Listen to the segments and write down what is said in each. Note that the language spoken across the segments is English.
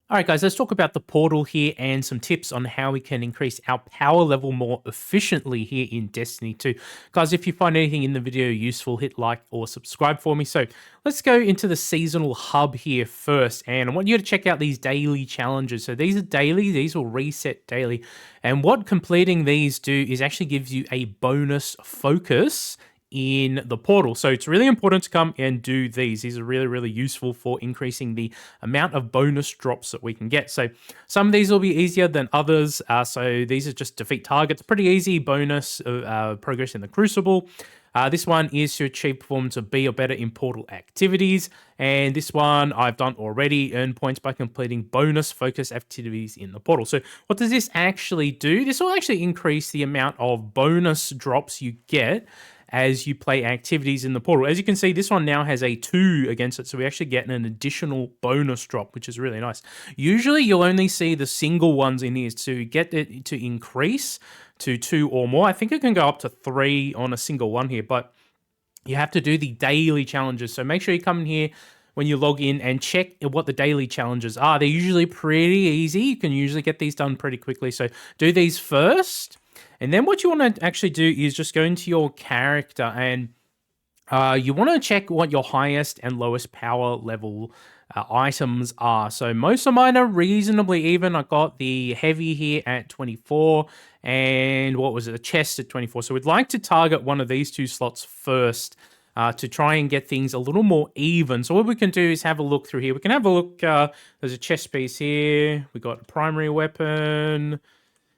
All right, guys, let's talk about the portal here and some tips on how we can increase our power level more efficiently here in Destiny 2. Guys, if you find anything in the video useful, hit like or subscribe for me. So let's go into the seasonal hub here first. And I want you to check out these daily challenges. So these are daily, these will reset daily. And what completing these do is actually gives you a bonus focus in the portal. So it's really important to come and do these. These are really, really useful for increasing the amount of bonus drops that we can get. So some of these will be easier than others. So these are just defeat targets. Pretty easy bonus progress in the Crucible. This one is to achieve performance of B or better in portal activities. And this one I've done already, earn points by completing bonus focus activities in the portal. So what does this actually do? This will actually increase the amount of bonus drops you get as you play activities in the portal. As you can see, this one now has a 2 against it, so we actually get an additional bonus drop, which is really nice. Usually, you'll only see the single ones in here. To get it to increase to 2 or more, I think it can go up to 3 on a single one here, but you have to do the daily challenges. So make sure you come in here when you log in and check what the daily challenges are. They're usually pretty easy. You can usually get these done pretty quickly. So do these first. And then what you want to actually do is just go into your character and you want to check what your highest and lowest power level items are. So most of mine are reasonably even. I got the heavy here at 24 and what was it? The chest at 24. So we'd like to target one of these 2 slots first to try and get things a little more even. So what we can do is have a look through here. We can have a look. There's a chest piece here. We got a primary weapon.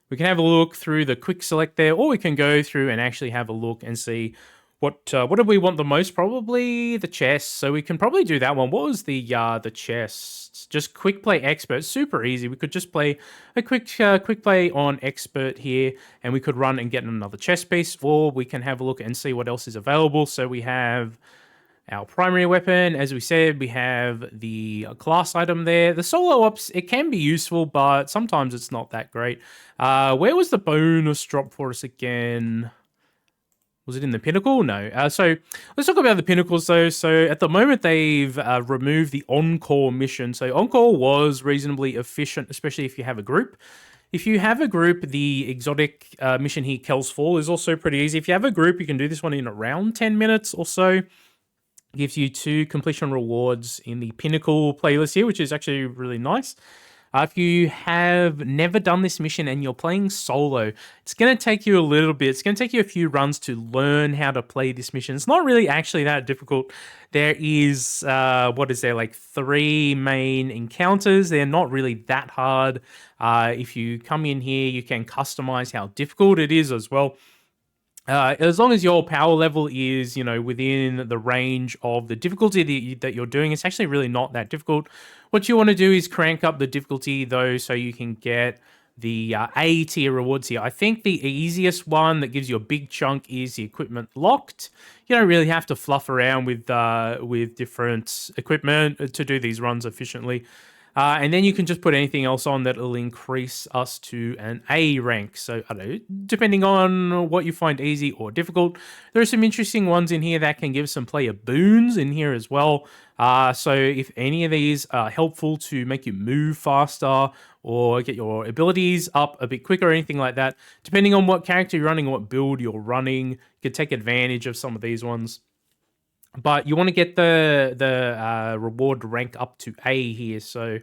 We can have a look through the quick select there, or we can go through and actually have a look and see what do we want the most? Probably the chest. So we can probably do that one. What was the chest? Just quick play expert. Super easy. We could just play a quick play on expert here, and we could run and get another chest piece, or we can have a look and see what else is available. So we have our primary weapon, as we said, we have the class item there. The solo ops, it can be useful, but sometimes it's not that great. Where was the bonus drop for us again? Was it in the pinnacle? No. So let's talk about the pinnacles though. So at the moment they've removed the encore mission. So encore was reasonably efficient, especially if you have a group. If you have a group, the exotic mission here, Kel's Fall, is also pretty easy. If you have a group, you can do this one in around 10 minutes or so. Gives you 2 completion rewards in the pinnacle playlist here, which is actually really nice. If you have never done this mission and you're playing solo, it's going to take you a little bit. It's going to take you a few runs to learn how to play this mission. It's not really actually that difficult. There is, like 3 main encounters. They're not really that hard. If you come in here, you can customize how difficult it is as well. As long as your power level is, within the range of the difficulty that you're doing, it's actually really not that difficult. What you want to do is crank up the difficulty, though, so you can get the A tier rewards here. I think the easiest one that gives you a big chunk is the equipment locked. You don't really have to fluff around with different equipment to do these runs efficiently. And then you can just put anything else on that will increase us to an A rank. So, I don't know, depending on what you find easy or difficult. There are some interesting ones in here that can give some player boons in here as well. So if any of these are helpful to make you move faster or get your abilities up a bit quicker or anything like that, depending on what character you're running or what build you're running, you can take advantage of some of these ones. But you want to get the reward rank up to A here. So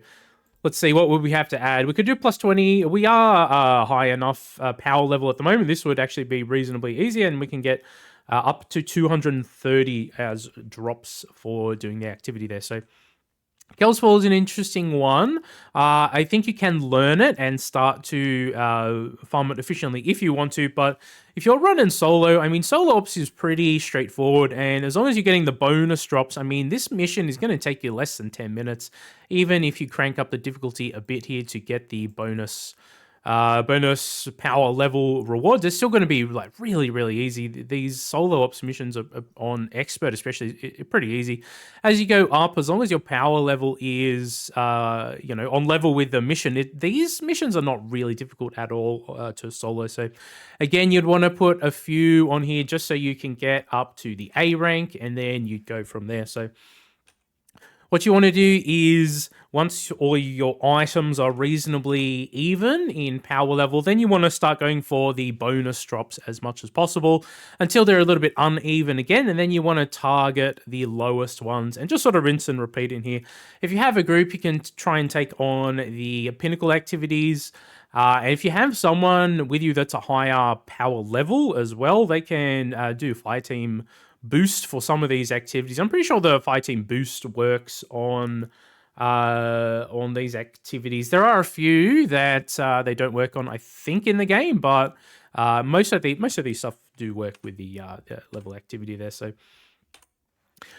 let's see, what would we have to add? We could do plus 20. We are high enough power level at the moment. This would actually be reasonably easy, and we can get up to 230 as drops for doing the activity there. So Kel's Fall is an interesting one. I think you can learn it and start to farm it efficiently if you want to, but if you're running solo, I mean, solo ops is pretty straightforward, and as long as you're getting the bonus drops, I mean, this mission is going to take you less than 10 minutes, even if you crank up the difficulty a bit here to get the bonus power level rewards. They're still going to be like really, really easy. These solo ops missions are on expert, especially, pretty easy. As you go up, as long as your power level is, on level with the mission, these missions are not really difficult at all to solo. So again, you'd want to put a few on here just so you can get up to the A rank, and then you'd go from there. So What you want to do is, once all your items are reasonably even in power level, then you want to start going for the bonus drops as much as possible until they're a little bit uneven again, and then you want to target the lowest ones and just sort of rinse and repeat in here. If you have a group, you can try and take on the pinnacle activities. And if you have someone with you that's a higher power level as well, they can do fire team boost for some of these activities. I'm pretty sure the fire team boost works on these activities. There are a few that they don't work on, I think, in the game, but most of these stuff do work with the level activity there. So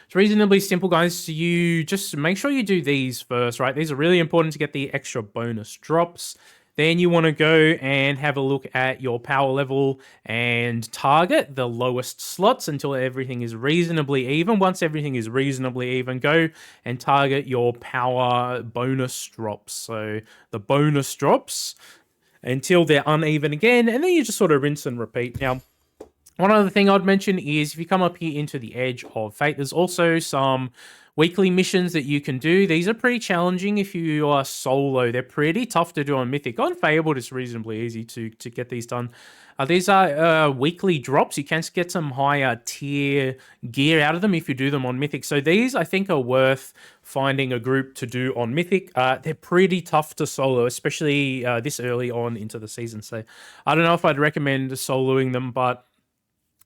it's reasonably simple, guys. So you just make sure you do these first, right? These are really important to get the extra bonus drops. Then you want to go and have a look at your power level and target the lowest slots until everything is reasonably even. Once everything is reasonably even, go and target your power bonus drops. So the bonus drops until they're uneven again, and then you just sort of rinse and repeat. Now, one other thing I'd mention is if you come up here into the Edge of Fate, there's also some weekly missions that you can do. These are pretty challenging if you are solo. They're pretty tough to do on Mythic. On Fable, it's reasonably easy to get these done. These are weekly drops. You can get some higher tier gear out of them if you do them on Mythic. So these, I think, are worth finding a group to do on Mythic. They're pretty tough to solo, especially this early on into the season. So I don't know if I'd recommend soloing them, but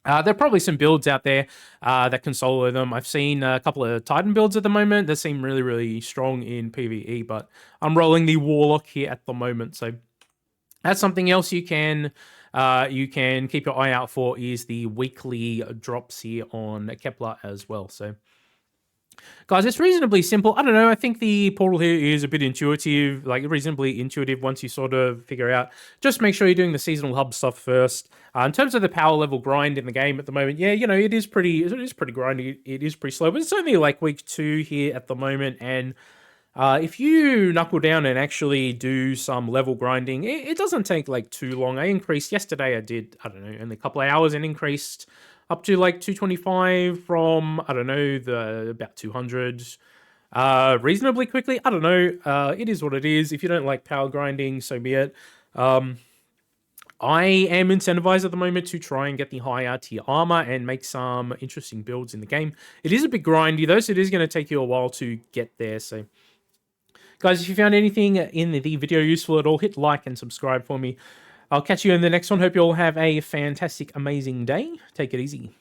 there are probably some builds out there that can solo them. I've seen a couple of Titan builds at the moment that seem really, really strong in PvE, but I'm rolling the Warlock here at the moment. So that's something else you can keep your eye out for, is the weekly drops here on Kepler as well. So guys, it's reasonably simple. I don't know. I think the portal here is a bit intuitive, like reasonably intuitive once you sort of figure out. Just make sure you're doing the seasonal hub stuff first. In terms of the power level grind in the game at the moment, yeah, you know, it is pretty grindy. It is pretty slow, but it's only like week 2 here at the moment. And if you knuckle down and actually do some level grinding, it doesn't take like too long. I increased yesterday. I did, I don't know, only a couple of hours and increased up to like 225 from, I don't know, about 200 reasonably quickly. I don't know. It is what it is. If you don't like power grinding, so be it. I am incentivized at the moment to try and get the higher tier armor and make some interesting builds in the game. It is a bit grindy though, so it is going to take you a while to get there. So guys, if you found anything in the video useful at all, hit like and subscribe for me. I'll catch you in the next one. Hope you all have a fantastic, amazing day. Take it easy.